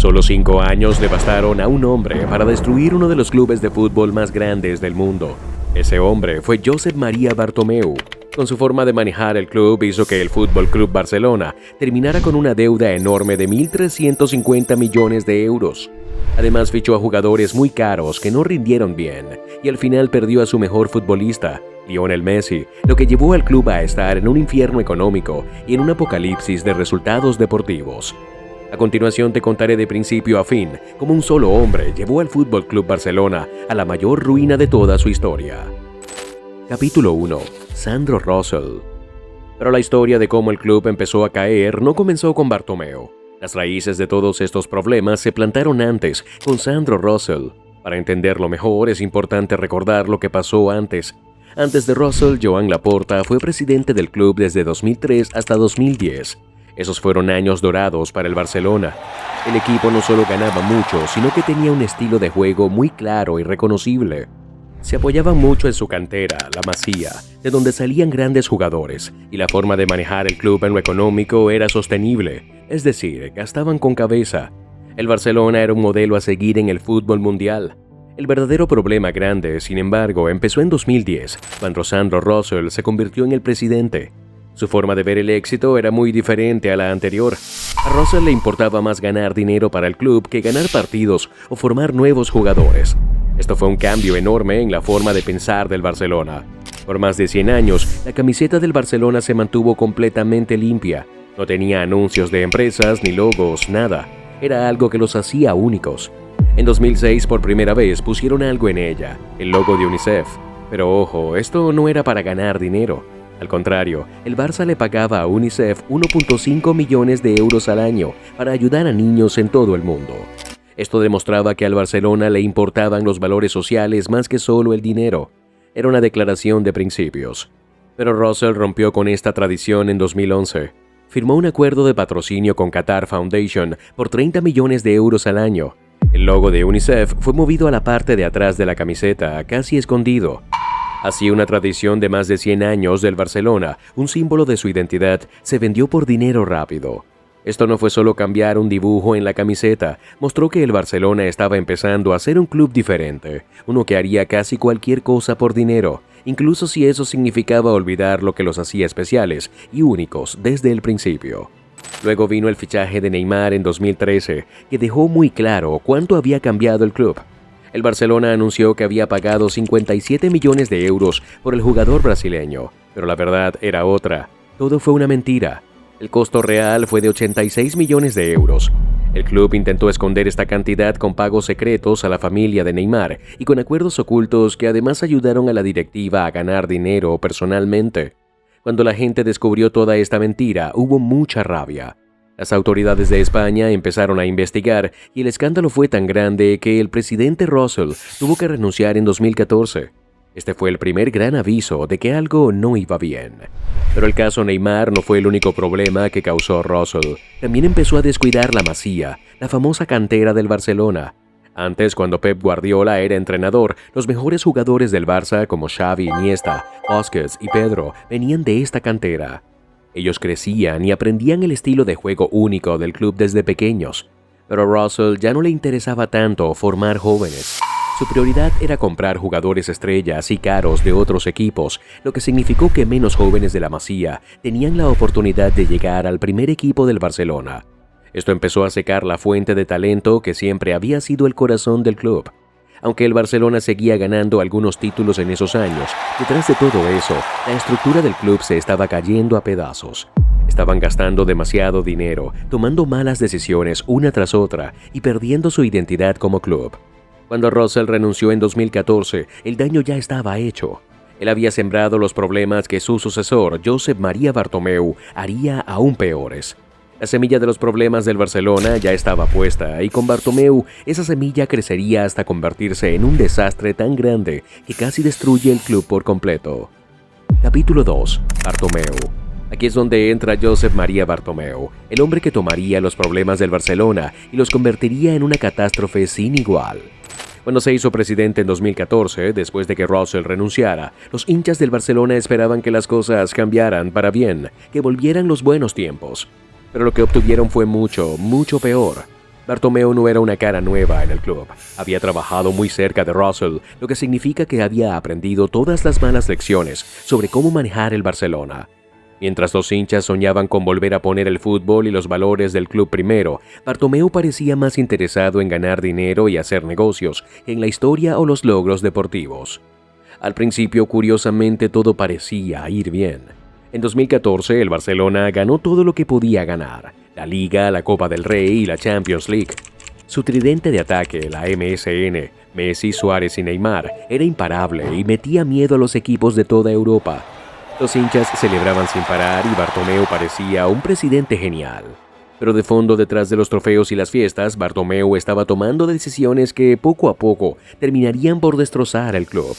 Solo 5 años le bastaron a un hombre para destruir uno de los clubes de fútbol más grandes del mundo. Ese hombre fue Josep Maria Bartomeu. Con su forma de manejar el club hizo que el Fútbol Club Barcelona terminara con una deuda enorme de 1.350 millones de euros. Además fichó a jugadores muy caros que no rindieron bien y al final perdió a su mejor futbolista, Lionel Messi, lo que llevó al club a estar en un infierno económico y en un apocalipsis de resultados deportivos. A continuación te contaré de principio a fin cómo un solo hombre llevó al Fútbol Club Barcelona a la mayor ruina de toda su historia. Capítulo 1. Sandro Rosell. Pero la historia de cómo el club empezó a caer no comenzó con Bartomeu. Las raíces de todos estos problemas se plantaron antes, con Sandro Rosell. Para entenderlo mejor es importante recordar lo que pasó antes. Antes de Rosell, Joan Laporta fue presidente del club desde 2003 hasta 2010. Esos fueron años dorados para el Barcelona. El equipo no solo ganaba mucho, sino que tenía un estilo de juego muy claro y reconocible. Se apoyaba mucho en su cantera, la Masía, de donde salían grandes jugadores, y la forma de manejar el club en lo económico era sostenible, es decir, gastaban con cabeza. El Barcelona era un modelo a seguir en el fútbol mundial. El verdadero problema grande, sin embargo, empezó en 2010, cuando Sandro Rosell se convirtió en el presidente. Su forma de ver el éxito era muy diferente a la anterior. A Rosell le importaba más ganar dinero para el club que ganar partidos o formar nuevos jugadores. Esto fue un cambio enorme en la forma de pensar del Barcelona. Por más de 100 años, la camiseta del Barcelona se mantuvo completamente limpia. No tenía anuncios de empresas ni logos, nada. Era algo que los hacía únicos. En 2006, por primera vez, pusieron algo en ella, el logo de UNICEF. Pero ojo, esto no era para ganar dinero. Al contrario, el Barça le pagaba a UNICEF 1.5 millones de euros al año para ayudar a niños en todo el mundo. Esto demostraba que al Barcelona le importaban los valores sociales más que solo el dinero. Era una declaración de principios. Pero Rosell rompió con esta tradición en 2011. Firmó un acuerdo de patrocinio con Qatar Foundation por 30 millones de euros al año. El logo de UNICEF fue movido a la parte de atrás de la camiseta, casi escondido. Así, una tradición de más de 100 años del Barcelona, un símbolo de su identidad, se vendió por dinero rápido. Esto no fue solo cambiar un dibujo en la camiseta, mostró que el Barcelona estaba empezando a ser un club diferente, uno que haría casi cualquier cosa por dinero, incluso si eso significaba olvidar lo que los hacía especiales y únicos desde el principio. Luego vino el fichaje de Neymar en 2013, que dejó muy claro cuánto había cambiado el club. El Barcelona anunció que había pagado 57 millones de euros por el jugador brasileño, pero la verdad era otra. Todo fue una mentira. El costo real fue de 86 millones de euros. El club intentó esconder esta cantidad con pagos secretos a la familia de Neymar y con acuerdos ocultos que además ayudaron a la directiva a ganar dinero personalmente. Cuando la gente descubrió toda esta mentira, hubo mucha rabia. Las autoridades de España empezaron a investigar y el escándalo fue tan grande que el presidente Rosell tuvo que renunciar en 2014. Este fue el primer gran aviso de que algo no iba bien. Pero el caso Neymar no fue el único problema que causó Rosell. También empezó a descuidar la Masía, la famosa cantera del Barcelona. Antes, cuando Pep Guardiola era entrenador, los mejores jugadores del Barça como Xavi, Iniesta, Busquets y Pedro venían de esta cantera. Ellos crecían y aprendían el estilo de juego único del club desde pequeños. Pero a Rosell ya no le interesaba tanto formar jóvenes. Su prioridad era comprar jugadores estrellas y caros de otros equipos, lo que significó que menos jóvenes de la Masía tenían la oportunidad de llegar al primer equipo del Barcelona. Esto empezó a secar la fuente de talento que siempre había sido el corazón del club. Aunque el Barcelona seguía ganando algunos títulos en esos años, detrás de todo eso, la estructura del club se estaba cayendo a pedazos. Estaban gastando demasiado dinero, tomando malas decisiones una tras otra y perdiendo su identidad como club. Cuando Rosell renunció en 2014, el daño ya estaba hecho. Él había sembrado los problemas que su sucesor, Josep Maria Bartomeu, haría aún peores. La semilla de los problemas del Barcelona ya estaba puesta y con Bartomeu esa semilla crecería hasta convertirse en un desastre tan grande que casi destruye el club por completo. Capítulo 2. Bartomeu. Aquí es donde entra Josep Maria Bartomeu, el hombre que tomaría los problemas del Barcelona y los convertiría en una catástrofe sin igual. Cuando se hizo presidente en 2014, después de que Rosell renunciara, los hinchas del Barcelona esperaban que las cosas cambiaran para bien, que volvieran los buenos tiempos. Pero lo que obtuvieron fue mucho, mucho peor. Bartomeu no era una cara nueva en el club. Había trabajado muy cerca de Russell, lo que significa que había aprendido todas las malas lecciones sobre cómo manejar el Barcelona. Mientras los hinchas soñaban con volver a poner el fútbol y los valores del club primero, Bartomeu parecía más interesado en ganar dinero y hacer negocios que en la historia o los logros deportivos. Al principio, curiosamente, todo parecía ir bien. En 2014, el Barcelona ganó todo lo que podía ganar: la Liga, la Copa del Rey y la Champions League. Su tridente de ataque, la MSN, Messi, Suárez y Neymar, era imparable y metía miedo a los equipos de toda Europa. Los hinchas celebraban sin parar y Bartomeu parecía un presidente genial. Pero de fondo, detrás de los trofeos y las fiestas, Bartomeu estaba tomando decisiones que poco a poco terminarían por destrozar el club.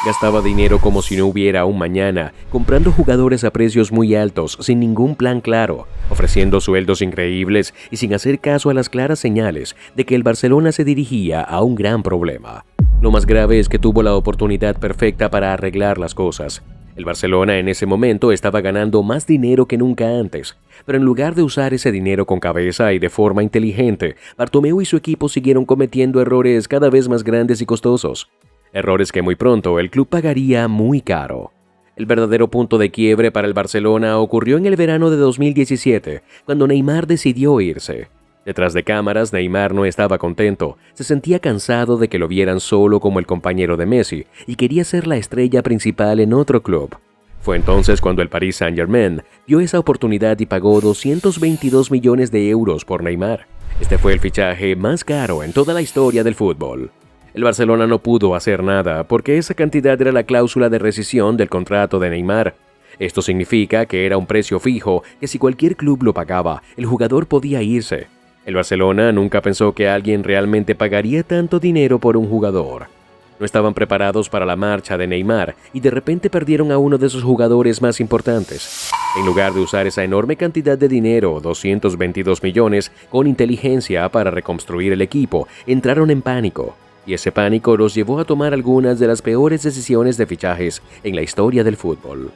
Gastaba dinero como si no hubiera un mañana, comprando jugadores a precios muy altos, sin ningún plan claro, ofreciendo sueldos increíbles y sin hacer caso a las claras señales de que el Barcelona se dirigía a un gran problema. Lo más grave es que tuvo la oportunidad perfecta para arreglar las cosas. El Barcelona en ese momento estaba ganando más dinero que nunca antes, pero en lugar de usar ese dinero con cabeza y de forma inteligente, Bartomeu y su equipo siguieron cometiendo errores cada vez más grandes y costosos. Errores que muy pronto el club pagaría muy caro. El verdadero punto de quiebre para el Barcelona ocurrió en el verano de 2017, cuando Neymar decidió irse. Detrás de cámaras, Neymar no estaba contento, se sentía cansado de que lo vieran solo como el compañero de Messi y quería ser la estrella principal en otro club. Fue entonces cuando el Paris Saint-Germain vio esa oportunidad y pagó 222 millones de euros por Neymar. Este fue el fichaje más caro en toda la historia del fútbol. El Barcelona no pudo hacer nada porque esa cantidad era la cláusula de rescisión del contrato de Neymar. Esto significa que era un precio fijo que si cualquier club lo pagaba, el jugador podía irse. El Barcelona nunca pensó que alguien realmente pagaría tanto dinero por un jugador. No estaban preparados para la marcha de Neymar y de repente perdieron a uno de sus jugadores más importantes. En lugar de usar esa enorme cantidad de dinero, 222 millones, con inteligencia para reconstruir el equipo, entraron en pánico. Y ese pánico los llevó a tomar algunas de las peores decisiones de fichajes en la historia del fútbol.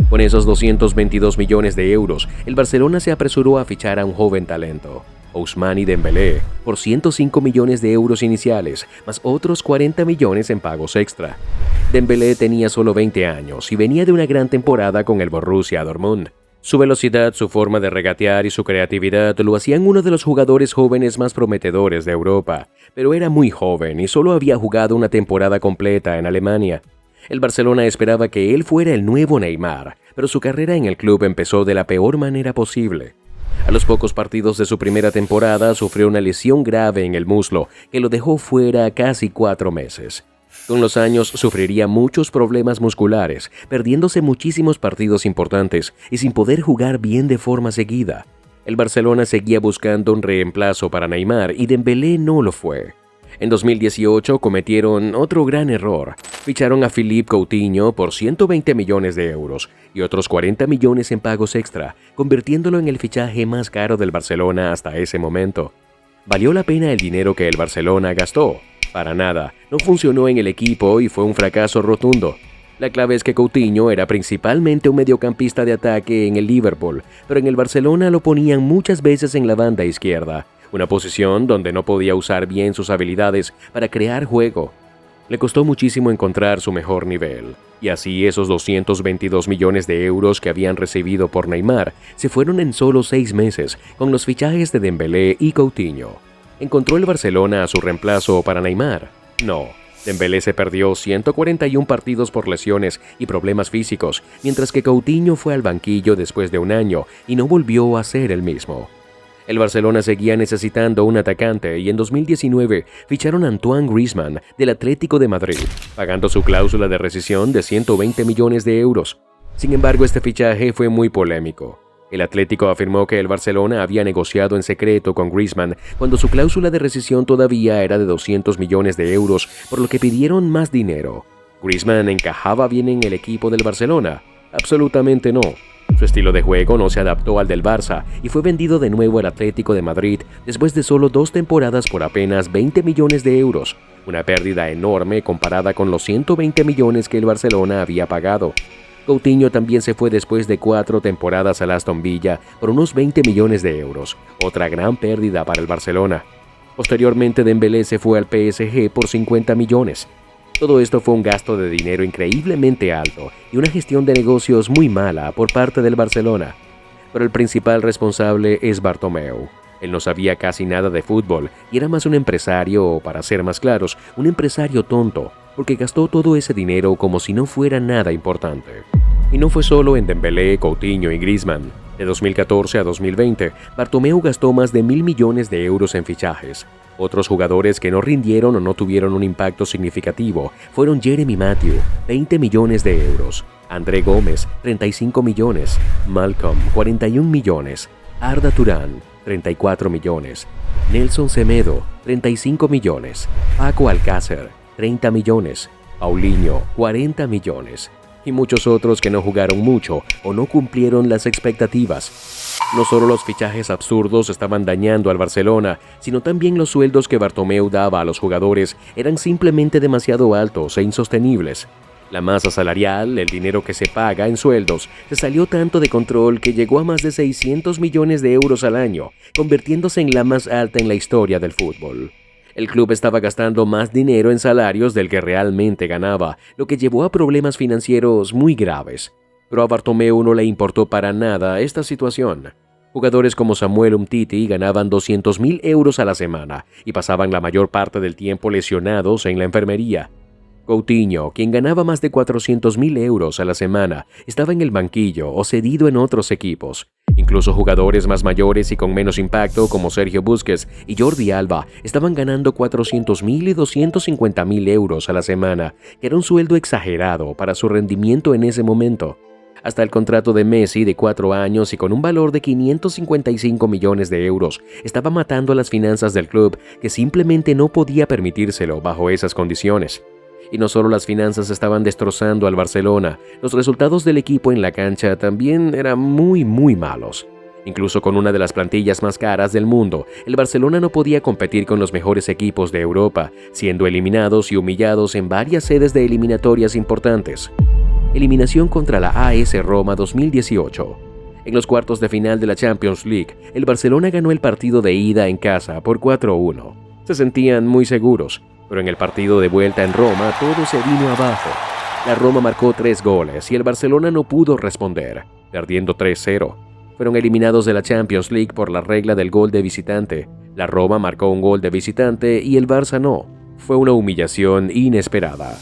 Con esos 222 millones de euros, el Barcelona se apresuró a fichar a un joven talento, Ousmane Dembélé, por 105 millones de euros iniciales, más otros 40 millones en pagos extra. Dembélé tenía solo 20 años y venía de una gran temporada con el Borussia Dortmund. Su velocidad, su forma de regatear y su creatividad lo hacían uno de los jugadores jóvenes más prometedores de Europa, pero era muy joven y solo había jugado una temporada completa en Alemania. El Barcelona esperaba que él fuera el nuevo Neymar, pero su carrera en el club empezó de la peor manera posible. A los pocos partidos de su primera temporada sufrió una lesión grave en el muslo que lo dejó fuera casi 4 meses. Con los años sufriría muchos problemas musculares, perdiéndose muchísimos partidos importantes y sin poder jugar bien de forma seguida. El Barcelona seguía buscando un reemplazo para Neymar y Dembélé no lo fue. En 2018 cometieron otro gran error. Ficharon a Philippe Coutinho por 120 millones de euros y otros 40 millones en pagos extra, convirtiéndolo en el fichaje más caro del Barcelona hasta ese momento. ¿Valió la pena el dinero que el Barcelona gastó? Para nada, no funcionó en el equipo y fue un fracaso rotundo. La clave es que Coutinho era principalmente un mediocampista de ataque en el Liverpool, pero en el Barcelona lo ponían muchas veces en la banda izquierda, una posición donde no podía usar bien sus habilidades para crear juego. Le costó muchísimo encontrar su mejor nivel, y así esos 222 millones de euros que habían recibido por Neymar se fueron en solo 6 meses con los fichajes de Dembélé y Coutinho. ¿Encontró el Barcelona a su reemplazo para Neymar? No. Dembélé se perdió 141 partidos por lesiones y problemas físicos, mientras que Coutinho fue al banquillo después de un año y no volvió a ser el mismo. El Barcelona seguía necesitando un atacante y en 2019 ficharon a Antoine Griezmann del Atlético de Madrid, pagando su cláusula de rescisión de 120 millones de euros. Sin embargo, este fichaje fue muy polémico. El Atlético afirmó que el Barcelona había negociado en secreto con Griezmann cuando su cláusula de rescisión todavía era de 200 millones de euros, por lo que pidieron más dinero. ¿Griezmann encajaba bien en el equipo del Barcelona? Absolutamente no. Su estilo de juego no se adaptó al del Barça y fue vendido de nuevo al Atlético de Madrid después de solo 2 temporadas por apenas 20 millones de euros, una pérdida enorme comparada con los 120 millones que el Barcelona había pagado. Coutinho también se fue después de 4 temporadas al Aston Villa por unos 20 millones de euros, otra gran pérdida para el Barcelona. Posteriormente Dembélé se fue al PSG por 50 millones. Todo esto fue un gasto de dinero increíblemente alto y una gestión de negocios muy mala por parte del Barcelona. Pero el principal responsable es Bartomeu. Él no sabía casi nada de fútbol y era más un empresario, o para ser más claros, un empresario tonto, porque gastó todo ese dinero como si no fuera nada importante. Y no fue solo en Dembélé, Coutinho y Griezmann. De 2014 a 2020, Bartomeu gastó más de 1.000 millones de euros en fichajes. Otros jugadores que no rindieron o no tuvieron un impacto significativo fueron Jeremy Matthew, 20 millones de euros, André Gómez, 35 millones, Malcolm, 41 millones, Arda Turán, 34 millones, Nelson Semedo, 35 millones, Paco Alcácer, 30 millones, Paulinho, 40 millones, y muchos otros que no jugaron mucho o no cumplieron las expectativas. No solo los fichajes absurdos estaban dañando al Barcelona, sino también los sueldos que Bartomeu daba a los jugadores eran simplemente demasiado altos e insostenibles. La masa salarial, el dinero que se paga en sueldos, se salió tanto de control que llegó a más de 600 millones de euros al año, convirtiéndose en la más alta en la historia del fútbol. El club estaba gastando más dinero en salarios del que realmente ganaba, lo que llevó a problemas financieros muy graves. Pero a Bartomeu no le importó para nada esta situación. Jugadores como Samuel Umtiti ganaban 200.000 euros a la semana y pasaban la mayor parte del tiempo lesionados en la enfermería. Coutinho, quien ganaba más de 400.000 euros a la semana, estaba en el banquillo o cedido en otros equipos. Incluso jugadores más mayores y con menos impacto como Sergio Busquets y Jordi Alba estaban ganando 400.000 y 250.000 euros a la semana, que era un sueldo exagerado para su rendimiento en ese momento. Hasta el contrato de Messi de 4 años y con un valor de 555 millones de euros estaba matando a las finanzas del club, que simplemente no podía permitírselo bajo esas condiciones. Y no solo las finanzas estaban destrozando al Barcelona, los resultados del equipo en la cancha también eran muy malos. Incluso con una de las plantillas más caras del mundo, el Barcelona no podía competir con los mejores equipos de Europa, siendo eliminados y humillados en varias sedes de eliminatorias importantes. Eliminación contra la AS Roma 2018. En los cuartos de final de la Champions League, el Barcelona ganó el partido de ida en casa por 4-1. Se sentían muy seguros, pero en el partido de vuelta en Roma todo se vino abajo. La Roma marcó 3 goles y el Barcelona no pudo responder, perdiendo 3-0. Fueron eliminados de la Champions League por la regla del gol de visitante. La Roma marcó un gol de visitante y el Barça no. Fue una humillación inesperada.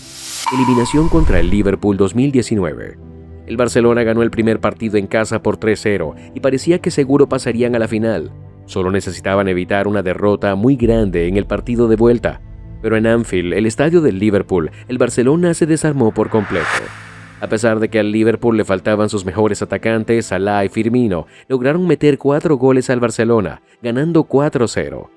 Eliminación contra el Liverpool 2019. El Barcelona ganó el primer partido en casa por 3-0 y parecía que seguro pasarían a la final. Solo necesitaban evitar una derrota muy grande en el partido de vuelta. Pero en Anfield, el estadio del Liverpool, el Barcelona se desarmó por completo. A pesar de que al Liverpool le faltaban sus mejores atacantes, Salah y Firmino, lograron meter 4 goles al Barcelona, ganando 4-0.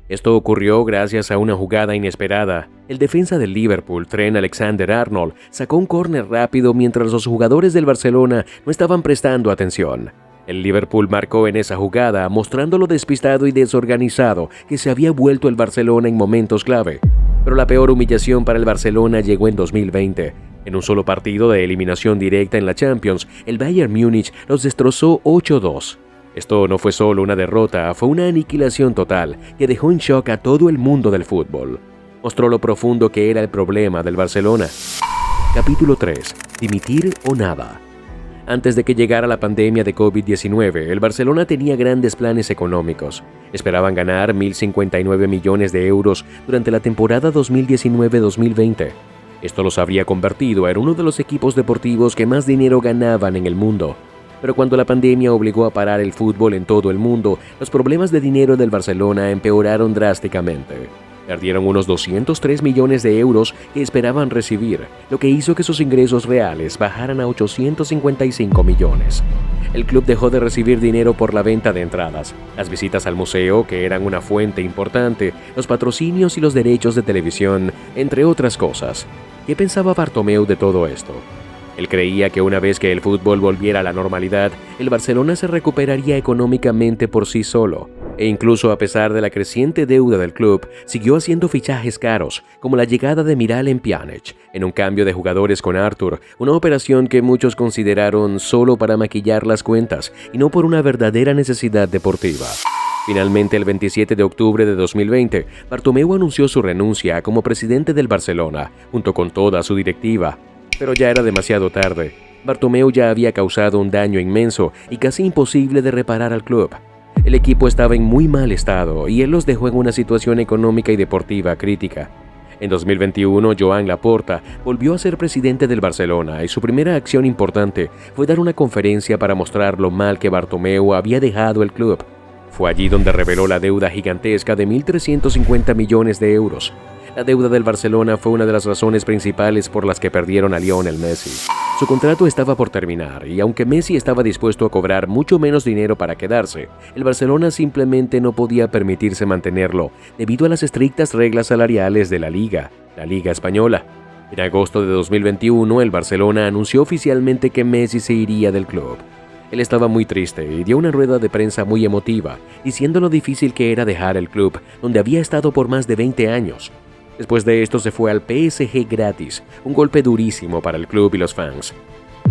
Esto ocurrió gracias a una jugada inesperada. El defensa del Liverpool, Trent Alexander-Arnold, sacó un córner rápido mientras los jugadores del Barcelona no estaban prestando atención. El Liverpool marcó en esa jugada, mostrando lo despistado y desorganizado que se había vuelto el Barcelona en momentos clave. Pero la peor humillación para el Barcelona llegó en 2020. En un solo partido de eliminación directa en la Champions, el Bayern Múnich los destrozó 8-2. Esto no fue solo una derrota, fue una aniquilación total que dejó en shock a todo el mundo del fútbol. Mostró lo profundo que era el problema del Barcelona. Capítulo 3. Dimitir o nada. Antes de que llegara la pandemia de COVID-19, el Barcelona tenía grandes planes económicos. Esperaban ganar 1.059 millones de euros durante la temporada 2019-2020. Esto los habría convertido en uno de los equipos deportivos que más dinero ganaban en el mundo. Pero cuando la pandemia obligó a parar el fútbol en todo el mundo, los problemas de dinero del Barcelona empeoraron drásticamente. Perdieron unos 203 millones de euros que esperaban recibir, lo que hizo que sus ingresos reales bajaran a 855 millones. El club dejó de recibir dinero por la venta de entradas, las visitas al museo, que eran una fuente importante, los patrocinios y los derechos de televisión, entre otras cosas. ¿Qué pensaba Bartomeu de todo esto? Él creía que una vez que el fútbol volviera a la normalidad, el Barcelona se recuperaría económicamente por sí solo, e incluso a pesar de la creciente deuda del club, siguió haciendo fichajes caros, como la llegada de Miralem Pjanic, en un cambio de jugadores con Arthur, una operación que muchos consideraron solo para maquillar las cuentas y no por una verdadera necesidad deportiva. Finalmente, el 27 de octubre de 2020, Bartomeu anunció su renuncia como presidente del Barcelona, junto con toda su directiva. Pero ya era demasiado tarde. Bartomeu ya había causado un daño inmenso y casi imposible de reparar al club. El equipo estaba en muy mal estado y él los dejó en una situación económica y deportiva crítica. En 2021, Joan Laporta volvió a ser presidente del Barcelona y su primera acción importante fue dar una conferencia para mostrar lo mal que Bartomeu había dejado el club. Fue allí donde reveló la deuda gigantesca de 1.350 millones de euros. La deuda del Barcelona fue una de las razones principales por las que perdieron a Lionel Messi. Su contrato estaba por terminar y aunque Messi estaba dispuesto a cobrar mucho menos dinero para quedarse, el Barcelona simplemente no podía permitirse mantenerlo debido a las estrictas reglas salariales de la Liga Española. En agosto de 2021, el Barcelona anunció oficialmente que Messi se iría del club. Él estaba muy triste y dio una rueda de prensa muy emotiva, diciendo lo difícil que era dejar el club donde había estado por más de 20 años. Después de esto se fue al PSG gratis, un golpe durísimo para el club y los fans.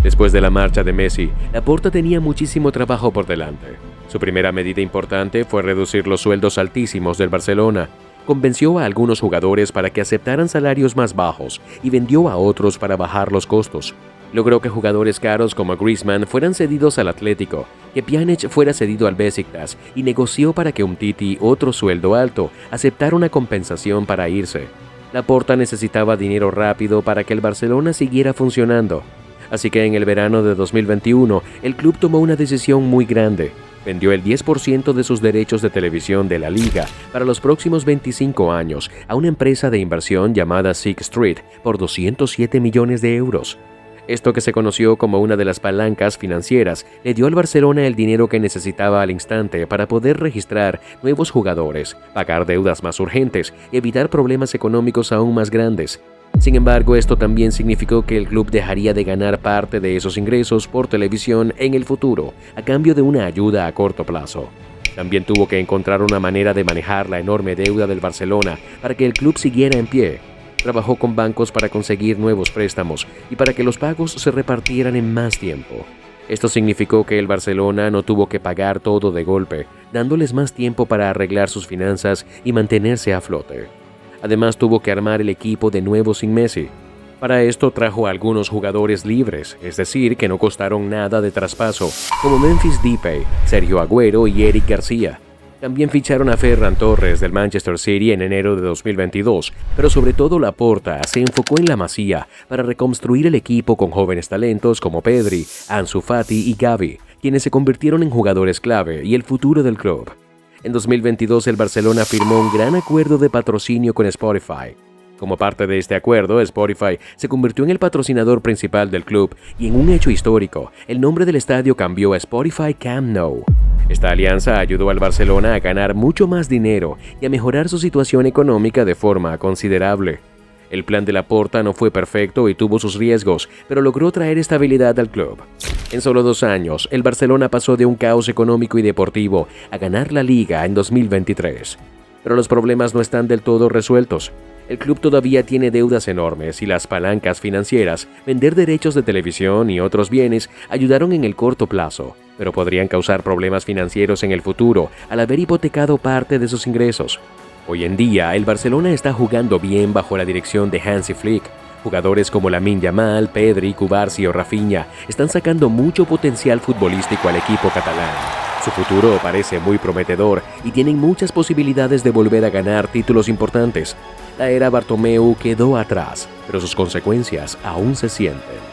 Después de la marcha de Messi, Laporta tenía muchísimo trabajo por delante. Su primera medida importante fue reducir los sueldos altísimos del Barcelona. Convenció a algunos jugadores para que aceptaran salarios más bajos y vendió a otros para bajar los costos. Logró que jugadores caros como Griezmann fueran cedidos al Atlético, que Pjanic fuera cedido al Beşiktaş y negoció para que Umtiti, otro sueldo alto, aceptara una compensación para irse. Laporta necesitaba dinero rápido para que el Barcelona siguiera funcionando. Así que en el verano de 2021, el club tomó una decisión muy grande. Vendió el 10% de sus derechos de televisión de la liga para los próximos 25 años a una empresa de inversión llamada Sixth Street por 207 millones de euros. Esto, que se conoció como una de las palancas financieras, le dio al Barcelona el dinero que necesitaba al instante para poder registrar nuevos jugadores, pagar deudas más urgentes y evitar problemas económicos aún más grandes. Sin embargo, esto también significó que el club dejaría de ganar parte de esos ingresos por televisión en el futuro, a cambio de una ayuda a corto plazo. También tuvo que encontrar una manera de manejar la enorme deuda del Barcelona para que el club siguiera en pie. Trabajó con bancos para conseguir nuevos préstamos y para que los pagos se repartieran en más tiempo. Esto significó que el Barcelona no tuvo que pagar todo de golpe, dándoles más tiempo para arreglar sus finanzas y mantenerse a flote. Además, tuvo que armar el equipo de nuevo sin Messi. Para esto trajo a algunos jugadores libres, es decir, que no costaron nada de traspaso, como Memphis Depay, Sergio Agüero y Eric García. También ficharon a Ferran Torres del Manchester City en enero de 2022, pero sobre todo Laporta se enfocó en la Masía para reconstruir el equipo con jóvenes talentos como Pedri, Ansu Fati y Gavi, quienes se convirtieron en jugadores clave y el futuro del club. En 2022 el Barcelona firmó un gran acuerdo de patrocinio con Spotify. Como parte de este acuerdo, Spotify se convirtió en el patrocinador principal del club y en un hecho histórico, el nombre del estadio cambió a Spotify Camp Nou. Esta alianza ayudó al Barcelona a ganar mucho más dinero y a mejorar su situación económica de forma considerable. El plan de Laporta no fue perfecto y tuvo sus riesgos, pero logró traer estabilidad al club. En solo 2 años, el Barcelona pasó de un caos económico y deportivo a ganar la Liga en 2023. Pero los problemas no están del todo resueltos. El club todavía tiene deudas enormes y las palancas financieras, vender derechos de televisión y otros bienes ayudaron en el corto plazo, pero podrían causar problemas financieros en el futuro al haber hipotecado parte de sus ingresos. Hoy en día, el Barcelona está jugando bien bajo la dirección de Hansi Flick. Jugadores como Lamine Yamal, Pedri, Cubarsí o Rafinha están sacando mucho potencial futbolístico al equipo catalán. Su futuro parece muy prometedor y tienen muchas posibilidades de volver a ganar títulos importantes. La era Bartomeu quedó atrás, pero sus consecuencias aún se sienten.